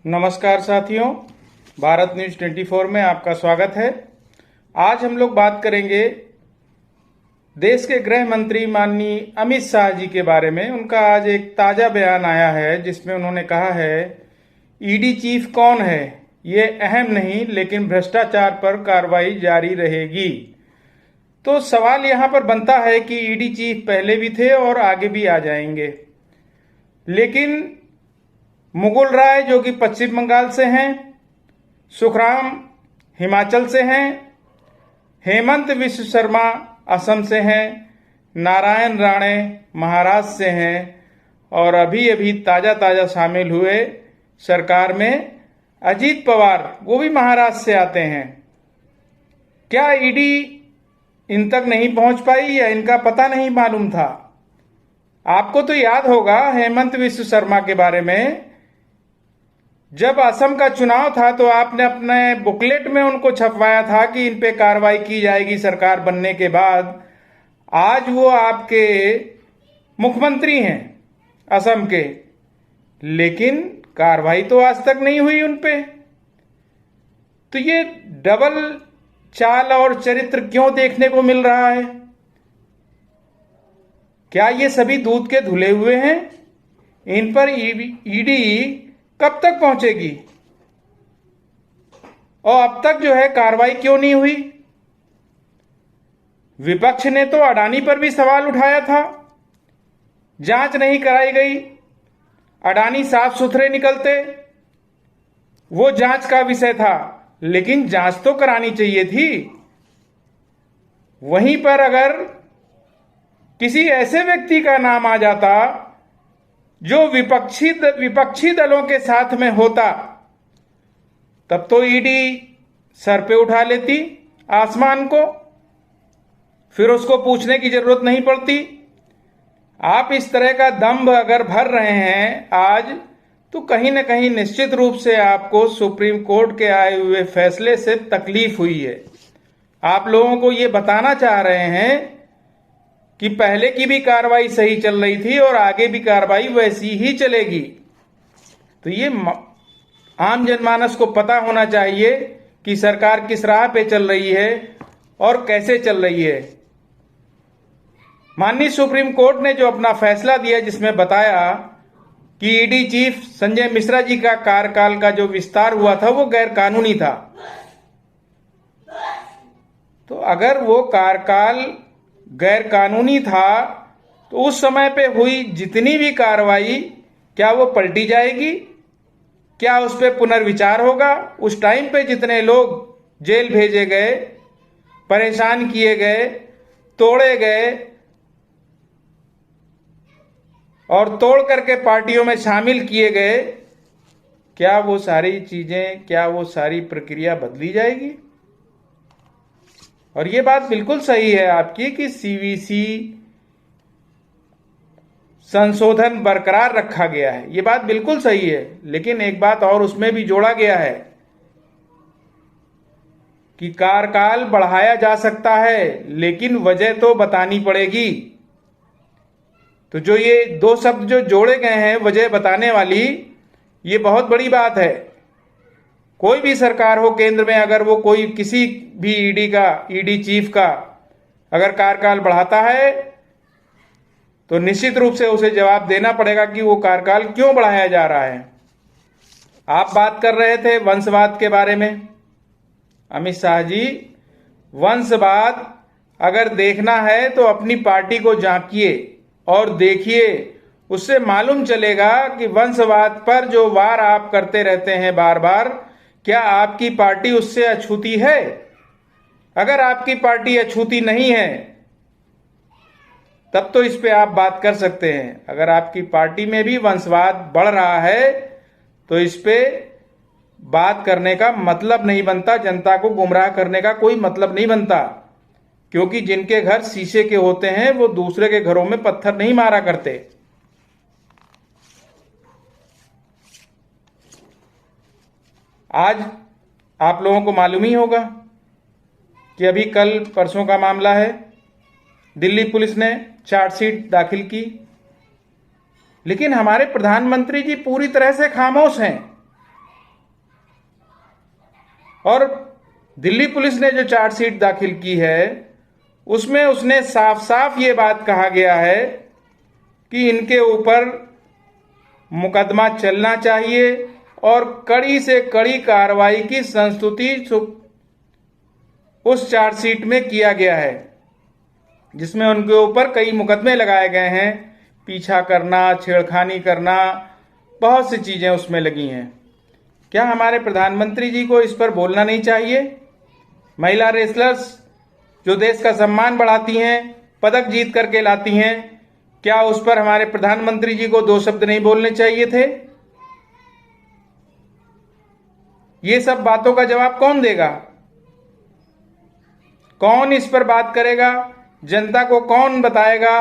नमस्कार साथियों, भारत न्यूज 24 में आपका स्वागत है। आज हम लोग बात करेंगे देश के गृह मंत्री माननीय अमित शाह जी के बारे में। उनका आज एक ताज़ा बयान आया है जिसमें उन्होंने कहा है ईडी चीफ कौन है ये अहम नहीं, लेकिन भ्रष्टाचार पर कार्रवाई जारी रहेगी। तो सवाल यहाँ पर बनता है कि ईडी चीफ पहले भी थे और आगे भी आ जाएंगे, लेकिन मुकुल राय जो कि पश्चिम बंगाल से हैं, सुखराम हिमाचल से हैं, हेमंत विश्व शर्मा असम से हैं, नारायण राणे महाराष्ट्र से हैं और अभी अभी ताज़ा शामिल हुए सरकार में अजीत पवार, वो भी महाराष्ट्र से आते हैं। क्या ईडी इन तक नहीं पहुंच पाई या इनका पता नहीं मालूम था? आपको तो याद होगा हेमंत विश्व शर्मा के बारे में, जब असम का चुनाव था तो आपने अपने बुकलेट में उनको छपवाया था कि इन पे कार्रवाई की जाएगी सरकार बनने के बाद। आज वो आपके मुख्यमंत्री हैं असम के, लेकिन कार्रवाई तो आज तक नहीं हुई उन पे। तो ये डबल चाल और चरित्र क्यों देखने को मिल रहा है? क्या ये सभी दूध के धुले हुए हैं? इन पर ईडी कब तक पहुंचेगी और अब तक जो है कार्रवाई क्यों नहीं हुई? विपक्ष ने तो अडानी पर भी सवाल उठाया था, जांच नहीं कराई गई। अडानी साफ सुथरे निकलते, वो जांच का विषय था, लेकिन जांच तो करानी चाहिए थी। वहीं पर अगर किसी ऐसे व्यक्ति का नाम आ जाता जो विपक्षी दलों के साथ में होता, तब तो ईडी सर पे उठा लेती आसमान को, फिर उसको पूछने की जरूरत नहीं पड़ती। आप इस तरह का दंभ अगर भर रहे हैं आज, तो कहीं ना कहीं निश्चित रूप से आपको सुप्रीम कोर्ट के आए हुए फैसले से तकलीफ हुई है। आप लोगों को ये बताना चाह रहे हैं कि पहले की भी कार्रवाई सही चल रही थी और आगे भी कार्रवाई वैसी ही चलेगी। तो ये आम जनमानस को पता होना चाहिए कि सरकार किस राह पे चल रही है और कैसे चल रही है। माननीय सुप्रीम कोर्ट ने जो अपना फैसला दिया, जिसमें बताया कि ईडी चीफ संजय मिश्रा जी का कार्यकाल का जो विस्तार हुआ था वो गैर कानूनी था। तो अगर वो कार्यकाल गैर कानूनी था तो उस समय पे हुई जितनी भी कार्रवाई, क्या वो पलटी जाएगी? क्या उस पर पुनर्विचार होगा? उस टाइम पे जितने लोग जेल भेजे गए, परेशान किए गए, तोड़े गए और तोड़ करके पार्टियों में शामिल किए गए, क्या वो सारी चीजें, क्या वो सारी प्रक्रिया बदली जाएगी? और ये बात बिल्कुल सही है आपकी कि सीवीसी संशोधन बरकरार रखा गया है, ये बात बिल्कुल सही है। लेकिन एक बात और उसमें भी जोड़ा गया है कि कार्यकाल बढ़ाया जा सकता है, लेकिन वजह तो बतानी पड़ेगी। तो जो ये दो शब्द जो जोड़े गए हैं, वजह बताने वाली, ये बहुत बड़ी बात है। कोई भी सरकार हो केंद्र में, अगर वो कोई किसी भी ईडी चीफ का अगर कार्यकाल बढ़ाता है तो निश्चित रूप से उसे जवाब देना पड़ेगा कि वो कार्यकाल क्यों बढ़ाया जा रहा है। आप बात कर रहे थे वंशवाद के बारे में, अमित शाह जी। वंशवाद अगर देखना है तो अपनी पार्टी को झांकिए और देखिए, उससे मालूम चलेगा कि वंशवाद पर जो वार आप करते रहते हैं बार बार, क्या आपकी पार्टी उससे अछूती है? अगर आपकी पार्टी अछूती नहीं है तब तो इस पे आप बात कर सकते हैं। अगर आपकी पार्टी में भी वंशवाद बढ़ रहा है तो इस पे बात करने का मतलब नहीं बनता, जनता को गुमराह करने का कोई मतलब नहीं बनता। क्योंकि जिनके घर शीशे के होते हैं वो दूसरे के घरों में पत्थर नहीं मारा करते। आज आप लोगों को मालूम ही होगा कि अभी कल परसों का मामला है, दिल्ली पुलिस ने चार्जशीट दाखिल की, लेकिन हमारे प्रधानमंत्री जी पूरी तरह से खामोश हैं। और दिल्ली पुलिस ने जो चार्जशीट दाखिल की है उसमें उसने साफ साफ ये बात कहा गया है कि इनके ऊपर मुकदमा चलना चाहिए और कड़ी से कड़ी कार्रवाई की संस्तुति उस चार्जशीट में किया गया है, जिसमें उनके ऊपर कई मुकदमे लगाए गए हैं। पीछा करना, छेड़खानी करना, बहुत सी चीजें उसमें लगी हैं। क्या हमारे प्रधानमंत्री जी को इस पर बोलना नहीं चाहिए? महिला रेसलर्स जो देश का सम्मान बढ़ाती हैं, पदक जीत करके लाती हैं, क्या उस पर हमारे प्रधानमंत्री जी को 2 शब्द नहीं बोलने चाहिए थे? ये सब बातों का जवाब कौन देगा? कौन इस पर बात करेगा? जनता को कौन बताएगा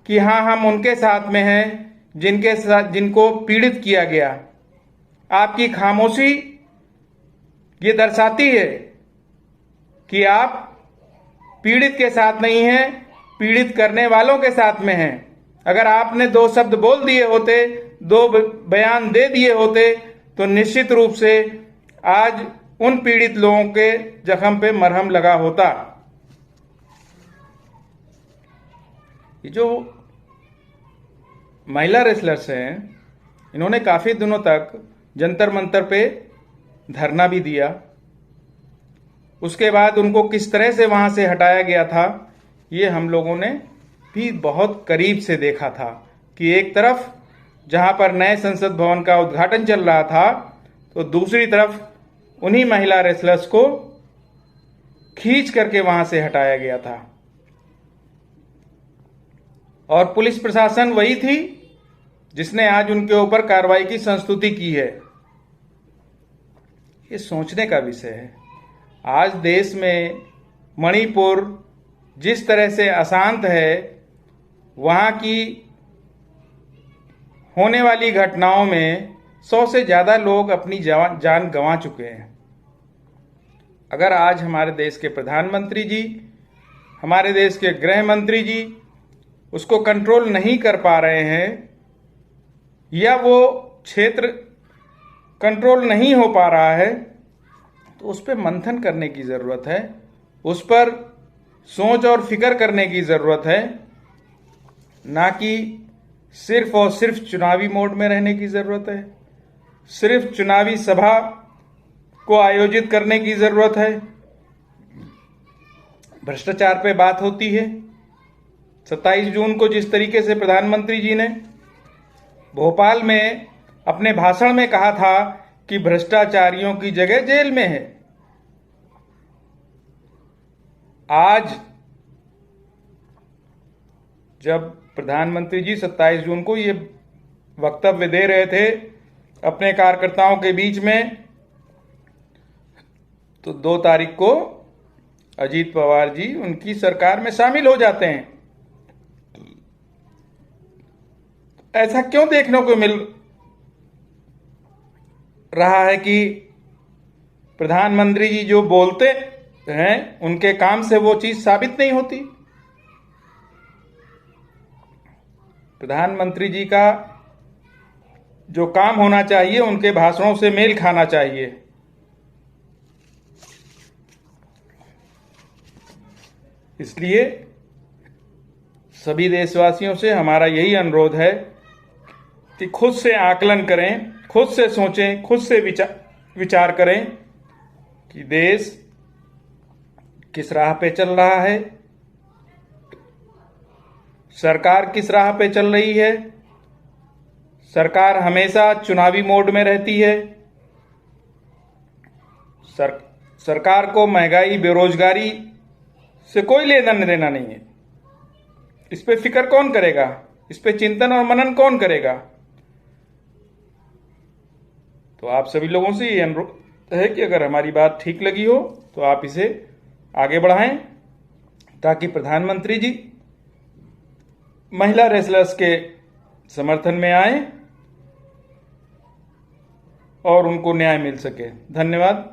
कि हाँ, हम उनके साथ में हैं जिनको पीड़ित किया गया? आपकी खामोशी ये दर्शाती है कि आप पीड़ित के साथ नहीं हैं, पीड़ित करने वालों के साथ में हैं। अगर आपने 2 शब्द बोल दिए होते, 2 बयान दे दिए होते, तो निश्चित रूप से आज उन पीड़ित लोगों के जख्म पे मरहम लगा होता। ये जो महिला रेसलर्स हैं, इन्होंने काफी दिनों तक जंतर मंतर पे धरना भी दिया। उसके बाद उनको किस तरह से वहां से हटाया गया था, ये हम लोगों ने भी बहुत करीब से देखा था कि एक तरफ जहां पर नए संसद भवन का उद्घाटन चल रहा था, तो दूसरी तरफ उन्हीं महिला रेसलर्स को खींच करके वहां से हटाया गया था। और पुलिस प्रशासन वही थी जिसने आज उनके ऊपर कार्रवाई की संस्तुति की है। ये सोचने का विषय है। आज देश में मणिपुर जिस तरह से अशांत है, वहां की होने वाली घटनाओं में 100 से ज्यादा लोग अपनी जान गंवा चुके हैं। अगर आज हमारे देश के प्रधानमंत्री जी, हमारे देश के गृह मंत्री जी उसको कंट्रोल नहीं कर पा रहे हैं, या वो क्षेत्र कंट्रोल नहीं हो पा रहा है, तो उस पर मंथन करने की ज़रूरत है, उस पर सोच और फिक्र करने की ज़रूरत है, ना कि सिर्फ और सिर्फ चुनावी मोड में रहने की ज़रूरत है, सिर्फ चुनावी सभा को आयोजित करने की ज़रूरत है। भ्रष्टाचार पे बात होती है। 27 जून को जिस तरीके से प्रधानमंत्री जी ने भोपाल में अपने भाषण में कहा था कि भ्रष्टाचारियों की जगह जेल में है, आज जब प्रधानमंत्री जी 27 जून को ये वक्तव्य दे रहे थे अपने कार्यकर्ताओं के बीच में, तो 2 तारीख को अजीत पवार जी उनकी सरकार में शामिल हो जाते हैं। ऐसा क्यों देखने को मिल रहा है कि प्रधानमंत्री जी जो बोलते हैं उनके काम से वो चीज साबित नहीं होती? प्रधानमंत्री जी का जो काम होना चाहिए उनके भाषणों से मेल खाना चाहिए। इसलिए सभी देशवासियों से हमारा यही अनुरोध है कि खुद से आकलन करें, खुद से सोचें, खुद से विचार करें कि देश किस राह पे चल रहा है, सरकार किस राह पे चल रही है। सरकार हमेशा चुनावी मोड में रहती है। सरकार को महंगाई, बेरोजगारी से कोई लेना देना नहीं है। इस पे फिक्र कौन करेगा? इस पे चिंतन और मनन कौन करेगा? तो आप सभी लोगों से ये अनुरोध है कि अगर हमारी बात ठीक लगी हो तो आप इसे आगे बढ़ाएं, ताकि प्रधानमंत्री जी महिला रेसलर्स के समर्थन में आए और उनको न्याय मिल सके। धन्यवाद।